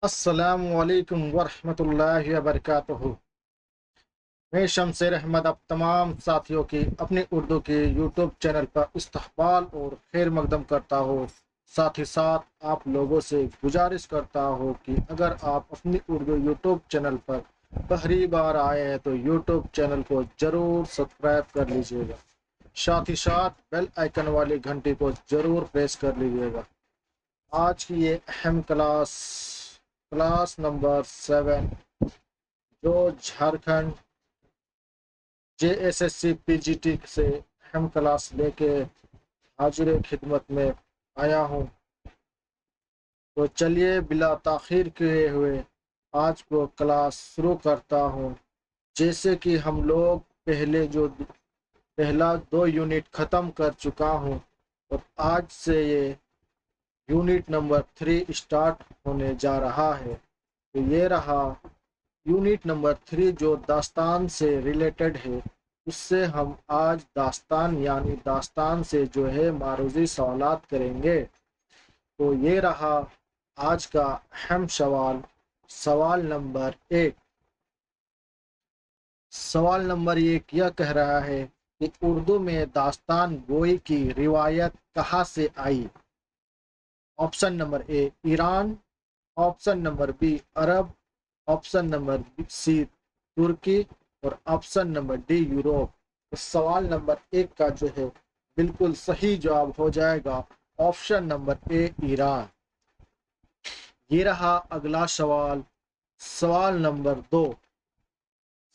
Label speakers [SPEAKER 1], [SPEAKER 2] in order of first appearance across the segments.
[SPEAKER 1] السلام علیکم ورحمۃ اللہ وبرکاتہ۔ میں شمسیر احمد اب تمام ساتھیوں کی اپنی اردو کے یوٹیوب چینل پر استقبال اور خیر مقدم کرتا ہوں۔ ساتھ ہی ساتھ آپ لوگوں سے گزارش کرتا ہوں کہ اگر آپ اپنی اردو یوٹیوب چینل پر پہلی بار آئے ہیں تو یوٹیوب چینل کو ضرور سبسکرائب کر لیجیے گا۔ ساتھ ہی ساتھ بیل آئیکن والی گھنٹی کو ضرور پریس کر لیجیے گا۔ آج کی یہ اہم کلاس نمبر 7 جو جھارکھنڈ JSSC PGT سے اہم کلاس لے کے حاضر خدمت میں آیا ہوں، تو چلیے بلا تاخیر کیے ہوئے آج کو کلاس شروع کرتا ہوں۔ جیسے کہ ہم لوگ پہلا 2 یونٹ ختم کر چکا ہوں اور آج سے یہ یونٹ نمبر 3 اسٹارٹ ہونے جا رہا ہے۔ تو یہ رہا یونٹ نمبر 3 جو داستان سے ریلیٹڈ ہے۔ اس سے ہم آج داستان سے جو ہے معروضی سوالات کریں گے۔ تو یہ رہا آج کا اہم سوال۔ سوال نمبر 1۔ سوال نمبر 1 یہ کہہ رہا ہے کہ اردو میں داستان گوئی کی روایت کہاں سے آئی؟ Option number a Iran, option number be Arab, option number سی ترکی اور آپشن نمبر ڈی یوروپ۔ سوال نمبر 1 کا جو ہے بالکل صحیح جواب ہو جائے گا آپشن نمبر اے ایران۔ یہ رہا اگلا سوال۔ سوال نمبر 2۔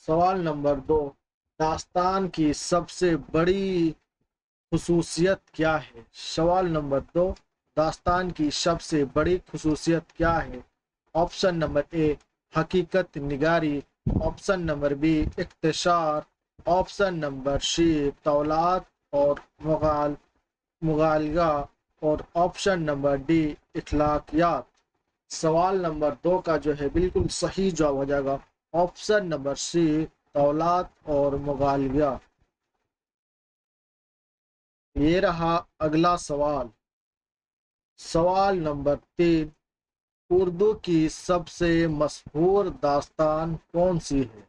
[SPEAKER 1] سوال نمبر 2، داستان کی سب سے بڑی خصوصیت کیا ہے؟ سوال نمبر 2، داستان کی سب سے بڑی خصوصیت کیا ہے؟ آپشن نمبر اے حقیقت نگاری، آپشن نمبر بی اختصار، آپشن نمبر سی طولات اور مغالغہ اور آپشن نمبر ڈی اخلاقیات۔ سوال نمبر 2 کا جو ہے بالکل صحیح جواب ہو جائے گا آپشن نمبر سی طولات اور مغالغہ۔ یہ رہا اگلا سوال۔ سوال نمبر 3، اردو کی سب سے مشہور داستان کون سی ہے؟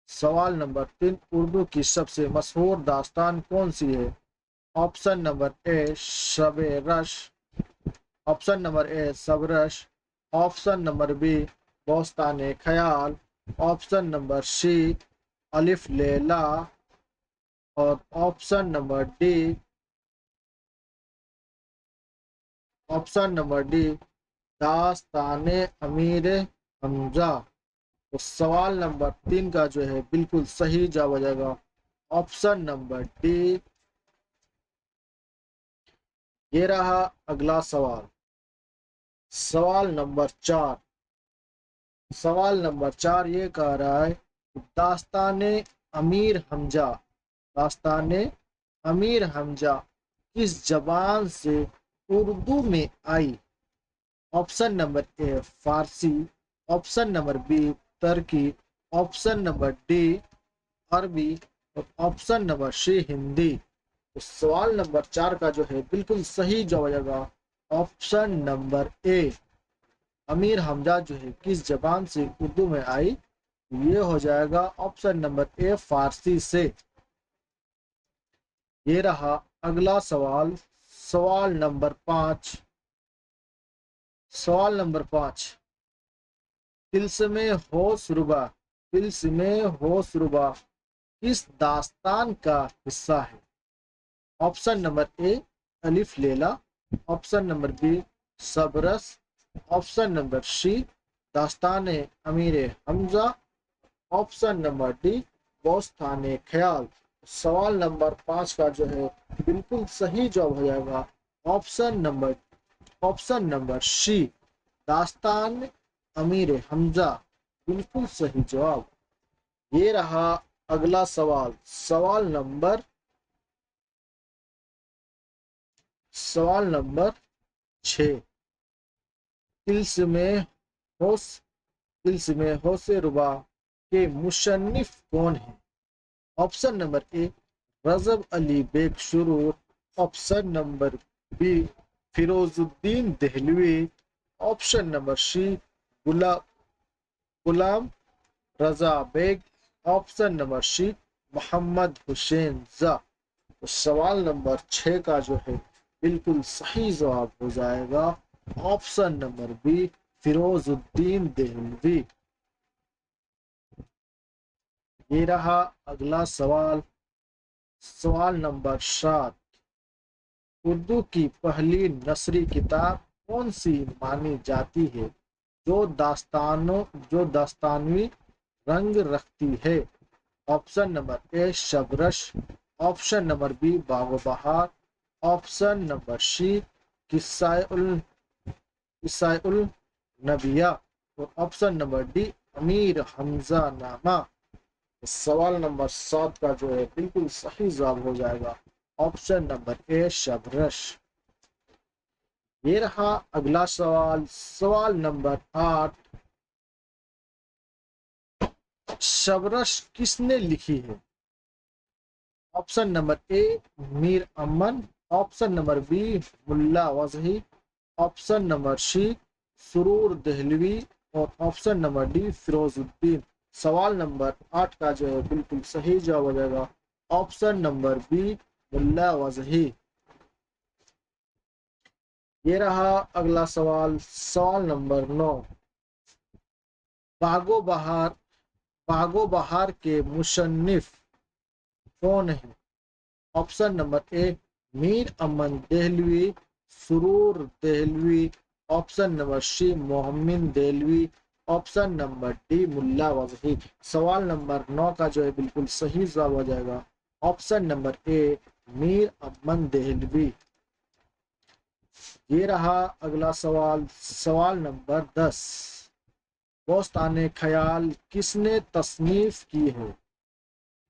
[SPEAKER 1] سوال نمبر 3، اردو کی سب سے مشہور داستان کون سی ہے؟ آپشن نمبر اے شب رش، option number a صبرش، option number be بوستان خیال، آپشن نمبر سی الف لیلا اور آپشن نمبر ڈی داستان امیر حمزہ۔ تو سوال نمبر 3 کا جو ہے بالکل صحیح جواب ہو جائے گا آپشن نمبر ڈی۔ یہ رہا اگلا سوال۔ سوال نمبر 4۔ سوال نمبر 4 یہ کہہ رہا ہے داستان امیر حمزہ کس زبان سے اردو میں آئی؟ Option number a Farsi, option number be Turkey, option number D عربی اور آپشن نمبر سی ہندی۔ تو سوال نمبر 4 کا جو ہے بالکل صحیح جواب ہو جائے گا آپشن نمبر اے امیر حمزہ جو ہے کس زبان سے اردو میں آئی؟ یہ ہو جائے گا آپشن نمبر اے فارسی سے۔ یہ رہا اگلا سوال۔ سوال نمبر 5۔ سوال نمبر 5، طلسم ہوش ربا کس داستان کا حصہ ہے؟ آپشن نمبر اے الف لیلا، option number B Sabras, option number C Dastan Amir Hamza, option number D Bustan Khayal. سوال نمبر 5 کا جو ہے بالکل صحیح جواب ہو جائے گا option number C Dastan Amir حمزہ، بالکل صحیح جواب۔ یہ رہا اگلا سوال۔ سوال نمبر 6۔ طلسم ہوش ربا کے مصنف کون ہیں؟ Option number A Rajab Ali Baig Suroor, option number B Feroz uddin Dehlvi, option number C Ghulam Ghulam Raza Baig. Option number C Mohammad Hussain जा। तो सवाल नंबर 6 का जो है बिल्कुल सही जवाब हो जाएगा option number B Firozuddin Dehlvi. ये रहा अगला सवाल। सवाल नंबर 7, उर्दू की पहली नस्री किताब कौन सी मानी जाती है जो दास्तानवी रंग रखती है? Option number A Sabras, option number B Bagho Bahar, option number C किस्सा उल नबिया और option number D Amir Hamza नामा। सवाल नंबर 7 का जो है बिल्कुल सही जवाब हो जाएगा ऑप्शन नंबर ए शबरश। ये रहा अगला सवाल। सवाल नंबर 8, शबरश किसने लिखी है? Option number A Mir Aman, option number B Mulla Wajhi, option number C Suroor Dehlvi और ऑप्शन नंबर डी फिरोजुद्दीन। सवाल नंबर 8 का जो है बिल्कुल सही जवाब हो जाएगा ऑप्शन नंबर बी मुल्ला वजही। ये रहा अगला सवाल। सवाल नंबर 9, बागो बहार के मुसन्निफ कौन है? Option number A Mir Aman Dehlvi, Suroor Dehlvi, option number C Mohammad Dehlvi, option number D Mulla Wajhi. सवाल नंबर 9 का जो है बिल्कुल सही जवाब हो जाएगा option number A Mir Aman Dehlvi. ये रहा अगला सवाल। सवाल नंबर 10, दोस्ताने ख्याल किसने तसनीफ की है?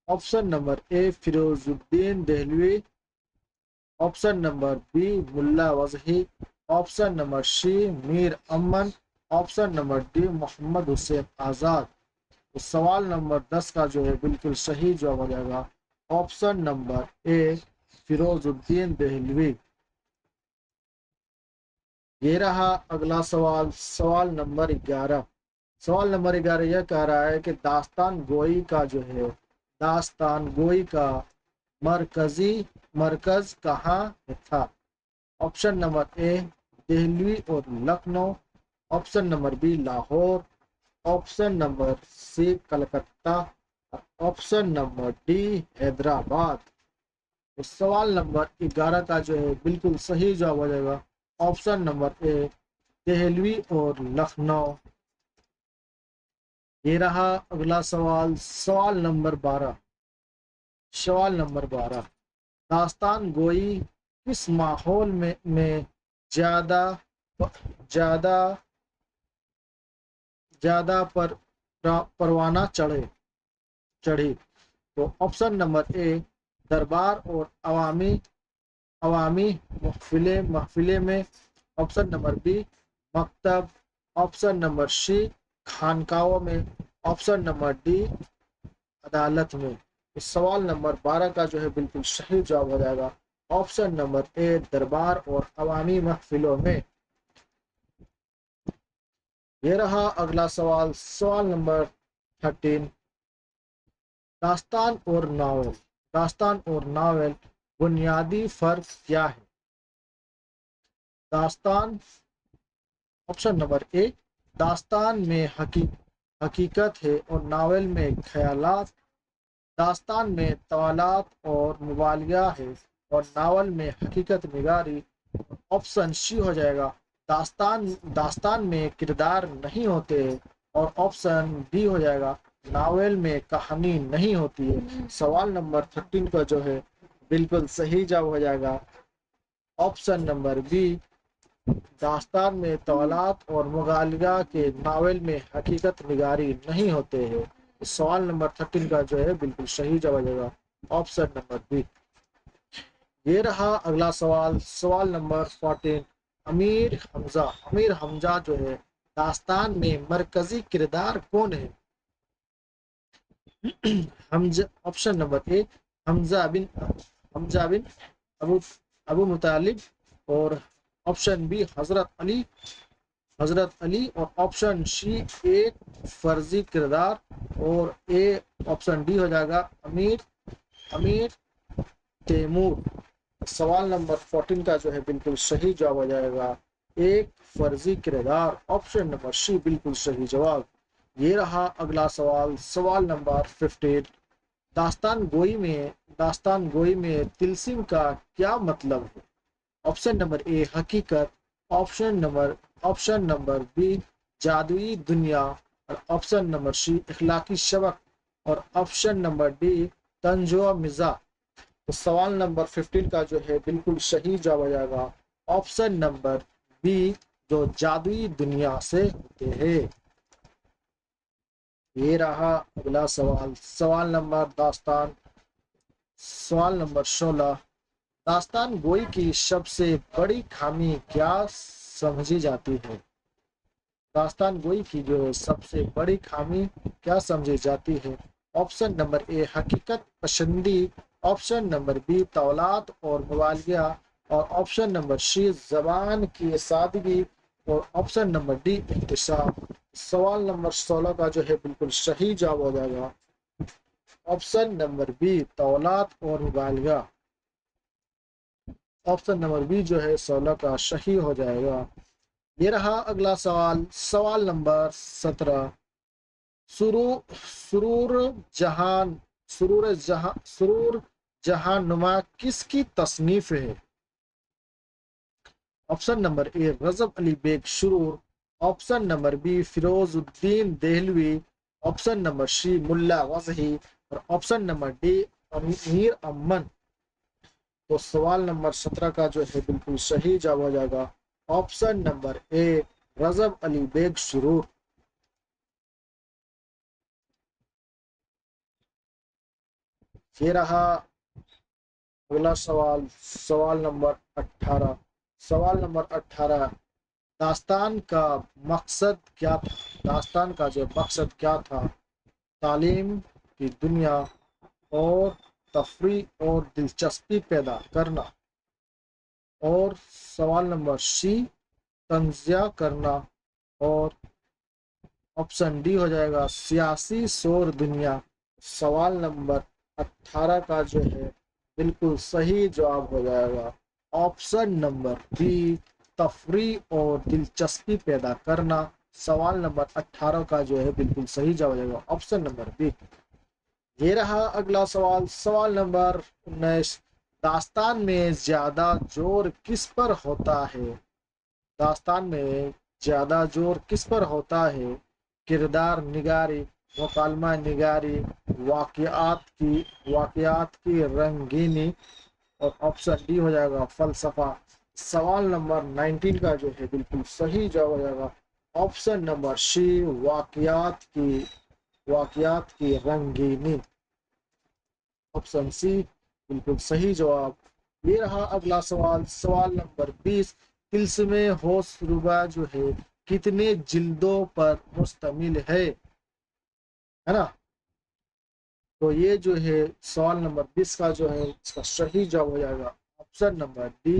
[SPEAKER 1] Option number A Firozuddin Dehlvi, option number B Mulla Wajhi, option number C Mir Aman, option number D Mohammad Hussain Azad. तो सवाल नंबर 10 का जो है बिल्कुल सही जवाब हो जाएगा option number A Firozuddin Dehlvi. ये रहा अगला सवाल। सवाल नंबर 11। सवाल नंबर 11 यह कह रहा है कि दास्तान गोई का मरकज कहाँ था? ऑप्शन नंबर ए दिल्ली और Lucknow, option number B Lahore, option number C Calcutta, option number D Hyderabad. तो सवाल नंबर 11 का जो है बिल्कुल सही जवाब हो जाएगा ऑप्शन नंबर ए दिल्ली और लखनऊ। ये रहा अगला सवाल। सवाल नंबर 12। सवाल नंबर 12, दास्तान गोई किस माहौल में ज्यादा ज्यादा ज्यादा परवाना चढ़ी? तो ऑप्शन नंबर ए दरबार और अवामी महफिले में, ऑप्शन नंबर बी मकतब, ऑप्शन नंबर सी खानकाओं में, ऑप्शन नंबर डी अदालत में। इस सवाल नंबर 12 का जो है बिल्कुल सही जवाब हो जाएगा ऑप्शन नंबर ए दरबार और अवामी महफिलों में। ये रहा अगला सवाल। सवाल नंबर 13, दास्तान और नावल बुनियादी फर्क क्या है? दास्तान, ऑप्शन नंबर ए दास्तान में हकीकत है और नावल में ख्यालात, दास्तान में तवालात और मुबालगा है और नावल में हकीकत निगारी। ऑप्शन सी हो जाएगा दास्तान में किरदार नहीं होते और ऑप्शन डी हो जाएगा नावल में कहानी नहीं होती है। सवाल नंबर 13 का जो है बिल्कुल सही जवाब हो जाएगा ऑप्शन नंबर बी दास्तान में तवालात और मुबालगा के नावल में हकीकत निगारी नहीं होते हैं। सवाल नंबर 13 का जो है बिल्कुल सही जवाब हो जाएगा ऑप्शन नंबर बी। ये रहा अगला सवाल। सवाल नंबर 14, अमीर हमजा जो है दास्तान में मरकजी किरदार कौन है? Hamza, option number A Hamza bin Abu Mutalib और ऑप्शन बी हजरत अली, حضرت علی، اور آپشن سی ایک فرضی کردار، اور اے آپشن ڈی ہو جائے گا امیر تیمور۔ سوال نمبر 14 کا جو ہے بالکل صحیح جواب ہو جائے گا ایک فرضی کردار، آپشن نمبر سی بالکل صحیح جواب۔ یہ رہا اگلا سوال، سوال نمبر 15۔ داستان گوئی میں طلسم کا کیا مطلب ہے؟ آپشن نمبر اے حقیقت، آپشن نمبر بی جادوئی دنیا، اور آپشن نمبر سی اخلاقی سبق، اور آپشن نمبر ڈی طنز و مزاح۔ تو سوال نمبر 15 کا جو ہے بالکل صحیح جواب ہو جائے گا آپشن نمبر بی، جو جادوئی دنیا سے ہوتے ہیں۔ یہ رہا اگلا سوال، سوال نمبر 16۔ داستان گوئی کی سب سے بڑی خامی کیا سمجھی جاتی ہے؟ داستان گوئی کی جو سب سے بڑی خامی کیا سمجھی جاتی ہے؟ آپشن نمبر اے حقیقت پسندی، آپشن نمبر بی طولات اور مبالغہ، اور آپشن نمبر سی زبان کی سادگی، اور آپشن نمبر ڈی اختصار۔ سوال نمبر 16 کا جو ہے بالکل صحیح جواب ہو جائے گا آپشن نمبر بی طولات اور مبالغہ۔ آپشن نمبر بی جو ہے 16 کا صحیح ہو جائے گا۔ یہ رہا اگلا سوال، سوال نمبر 17۔ سرور جہاں نما کس کی تصنیف ہے؟ Option number A Rajab Ali Baig Suroor, option number B Feroz uddin Dehlvi, option number سی ملا وضحی، اور آپشن نمبر ڈی امیر امن۔ تو سوال نمبر 17 کا جو ہے بالکل صحیح جواب ہو جائے گا option number A Rajab Ali Baig سرور۔ یہ رہا اگلا سوال، سوال نمبر 18۔ سوال نمبر 18، داستان کا مقصد کیا تھا؟ داستان کا جو مقصد کیا تھا؟ تعلیم کی دنیا، اور تفریح اور دلچسپی پیدا کرنا، اور سوال نمبر سی تنزیہ کرنا، اور آپشن ڈی ہو جائے گا سیاسی شور دنیا۔ سوال نمبر 18 کا جو ہے بالکل صحیح جواب ہو جائے گا آپشن نمبر بی تفریح اور دلچسپی پیدا کرنا۔ سوال نمبر 18 کا جو ہے بالکل صحیح جواب ہو جائے گا آپشن نمبر بی۔ یہ رہا اگلا سوال، سوال نمبر 19۔ داستان میں زیادہ زور کس پر ہوتا ہے؟ داستان میں زیادہ زور کس پر ہوتا ہے؟ کردار نگاری، مکالمہ نگاری، واقعات کی رنگینی، اور آپشن ڈی ہو جائے گا فلسفہ۔ سوال نمبر 19 کا جو ہے بالکل صحیح جواب ہو جائے گا آپشن نمبر سی واقعات کی رنگینی، آپشن سی بالکل صحیح جواب۔ یہ رہا اگلا سوال، سوال نمبر 20۔ طلسم ہوش ربا جو ہے کتنے جلدوں پر مشتمل ہے نا؟ تو یہ جو ہے سوال نمبر 20 کا جو ہے اس کا صحیح جواب ہو جائے گا آپشن نمبر ڈی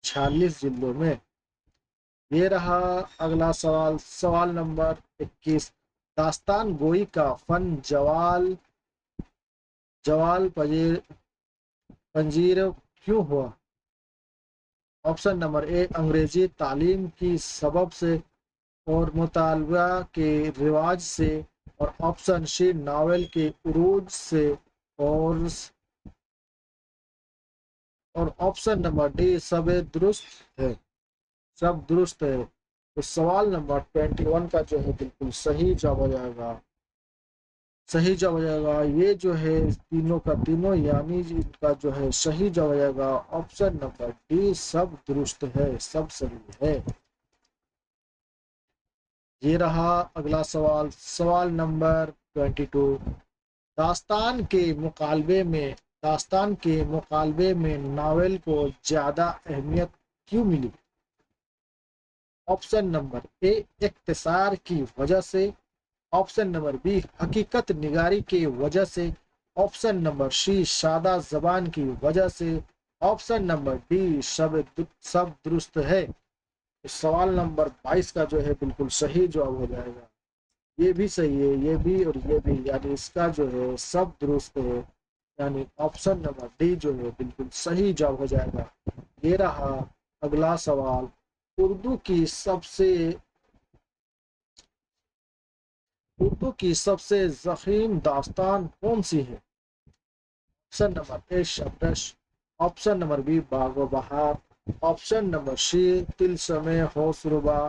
[SPEAKER 1] 46 جلدوں میں۔ یہ رہا اگلا سوال، سوال نمبر 21۔ داستان گوئی کا فن جوال پذیر کیوں ہوا؟ آپشن نمبر اے انگریزی تعلیم کی سبب سے، اور مطالعہ کے رواج سے، اور آپشن سی ناول کے عروج سے، اور آپشن نمبر ڈی سب درست ہے۔ تو سوال نمبر 21 کا جو ہے بالکل صحیح جواب ہو جائے گا یہ جو ہے تینوں کا تینوں یعنی ان کا جو ہے صحیح جواب ہو جائے گا آپشن نمبر ڈی سب درست ہے، سب صحیح ہے۔ یہ رہا اگلا سوال، سوال نمبر 22۔ داستان کے مقالبے میں ناول کو زیادہ اہمیت کیوں ملی؟ آپشن نمبر اے اختصار کی وجہ سے، آپشن نمبر بی حقیقت نگاری کی وجہ سے، آپشن نمبر سی سادہ زبان کی وجہ سے، آپشن نمبر ڈی سب درست ہے۔ सवाल नंबर 22 का जो है बिल्कुल सही जवाब हो जाएगा। ये भी सही है, ये भी और ये भी, यानी इसका जो है सब दुरुस्त है, यानी ऑप्शन नंबर डी जो है बिल्कुल सही जवाब हो जाएगा। ये रहा अगला सवाल। उर्दू की सबसे उर्दू की सबसे ज़ख़ीम दास्तान कौन सी है? Option number A Sabras, option number B Bagho Bahar, option number सी तिलस्मे होसरुबा,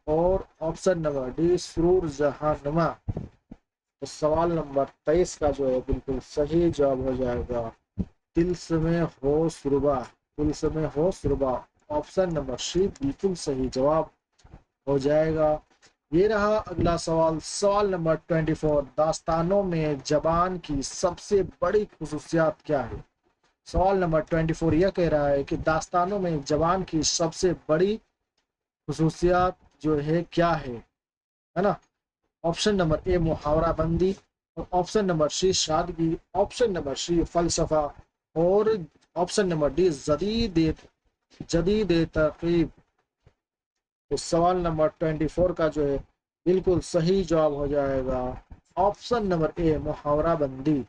[SPEAKER 1] और ऑप्शन नंबर डी सुरूर जहानमा। तो सवाल नंबर 23 का जो है बिल्कुल सही जवाब हो जाएगा तिलस्मे होसरुबा, तिलस्मे होसरुबा। ऑप्शन नंबर सी बिल्कुल सही जवाब हो जाएगा। ये रहा अगला सवाल। सवाल नंबर 24, दास्तानों में जबान की सबसे बड़ी खुसूसियात क्या है? सवाल नंबर 24 यह कह रहा है कि दास्तानों में जबान की सबसे बड़ी खुसूसियात जो है क्या है ना? ऑप्शन नंबर ए मुहावरा बंदी, और ऑप्शन नंबर सी सादगी, ऑप्शन नंबर सी फलसफा, और ऑप्शन नंबर डी जदीद जदीद तरकीब। तो सवाल नंबर 24 का जो है बिल्कुल सही जवाब हो जाएगा ऑप्शन नंबर ए मुहावरा बंदी,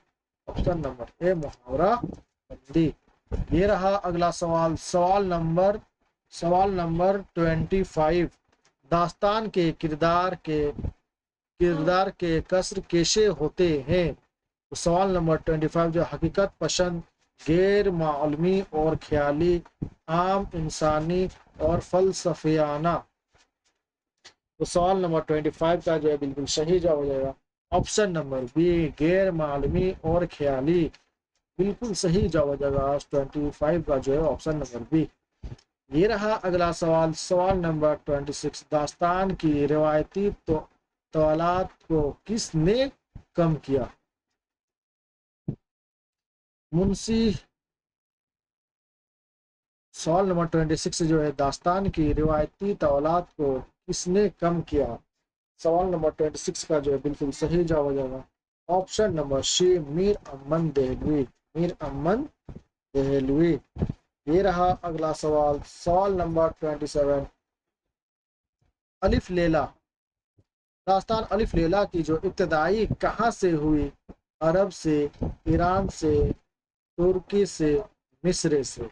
[SPEAKER 1] ऑप्शन नंबर ए मुहावरा बंदी। ये रहा अगला सवाल। सवाल नंबर 25, दास्तान के किरदार के कसर कैसे होते हैं? तो सवाल नंबर 25 जो हकीकत पसंद, गैर मालूमी और ख्याली, आम इंसानी और फलसफियाना। तो सवाल नंबर 25 का जो है बिल्कुल सही जवाब हो जाएगा ऑप्शन नंबर बी गैर मालूमी और ख्याली, बिल्कुल सही जवाब हो जाएगा 25 का जो है ऑप्शन नंबर बी। ये रहा अगला सवाल। सवाल नंबर 26, दास्तान की रिवायती तवालात को किसने कम किया? मुंशी। सवाल नंबर 26 जो है दास्तान की रिवायती तवालात को किसने कम किया? सवाल नंबर 26 का जो है बिल्कुल सही जवाब हो जाएगा option number C Mir Aman Dehlvi, Mir Aman Dehlvi. ये रहा अगला सवाल। सवाल नंबर 27, अलिफ लैला, दास्तान अलिफ लैला की जो इब्तदाई कहाँ से हुई? अरब से, ईरान से, तुर्की से, मिस्र से।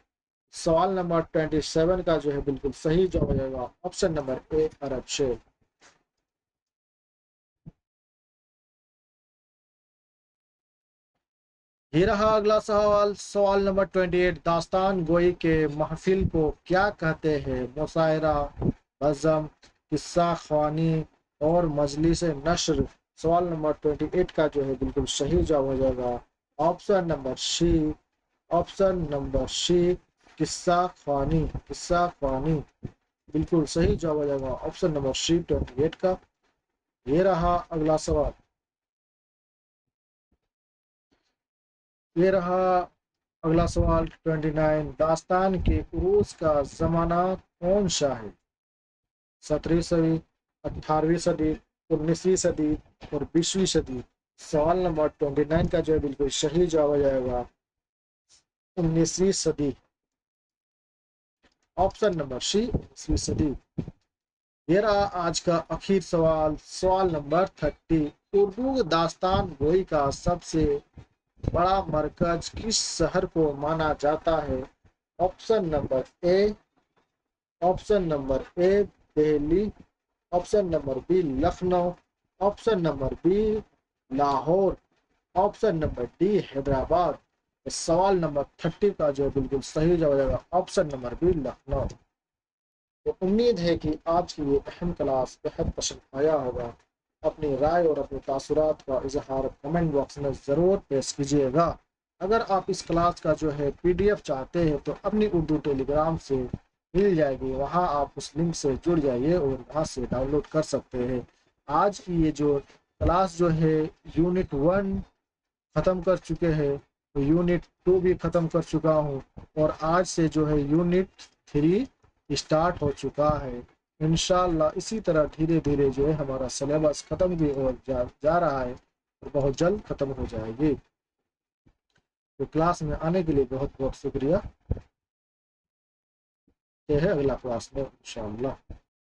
[SPEAKER 1] सवाल नंबर 27 का जो है बिल्कुल सही जवाब हो जाएगा ऑप्शन नंबर ए अरब से। ये रहा अगला सवाल। सवाल नंबर 28, दास्तान गोई के महफिल को क्या कहते हैं? मुशायरा, बज़म, किस्सा ख्वानी और मजलिस नशर। सवाल नंबर 28 का जो है बिल्कुल सही जवाब हो जाएगा option number C, option number C Qissa Khwani, किस्सा ख्वानी, बिल्कुल सही जवाब हो जाएगा ऑप्शन नंबर सी 28 का। ये रहा अगला सवाल। ये रहा अगला सवाल 29, दास्तान के उरूज का जमाना कौन सा है? 17वीं सदी, 18वीं सदी, 19वीं सदी और 20वीं सदी। सवाल नंबर 29 का जो है बिल्कुल सही जवाब हो जाएगा 19वीं सदी, ऑप्शन नंबर सी 19वीं सदी। ये रहा आज का आखिर सवाल। सवाल नंबर 30, उर्दू दास्तान गोई का सबसे बड़ा मरकज किस शहर को माना जाता है? Option number A, option number A Delhi, option number B Lucknow, option number B Lahore, option number D Hyderabad. सवाल नंबर 30 का जो बिल्कुल सही जवाब होगा ऑप्शन नंबर बी लखनऊ। तो उम्मीद है कि आज की ये अहम क्लास बेहद पसंद आया होगा। अपनी राय और अपने तासुरात का इजहार कमेंट बॉक्स में ज़रूर पेश कीजिएगा। अगर आप इस क्लास का जो है PDF चाहते हैं तो अपनी उर्दू टेलीग्राम से मिल जाएगी, वहां आप उस लिंक से जुड़ जाइए और वहां से डाउनलोड कर सकते हैं। आज की ये जो क्लास जो है यूनिट 1 ख़त्म कर चुके हैं, तो यूनिट 2 भी ख़त्म कर चुका हूँ, और आज से जो है यूनिट 3 स्टार्ट हो चुका है। इंशाल्लाह इसी तरह धीरे धीरे जो है हमारा सिलेबस ख़त्म भी हो जा रहा है और बहुत जल्द ख़त्म हो जाएगी। तो क्लास में आने के लिए बहुत बहुत शुक्रिया। ملتے ہیں اگلا کلاس میں انشاءاللہ.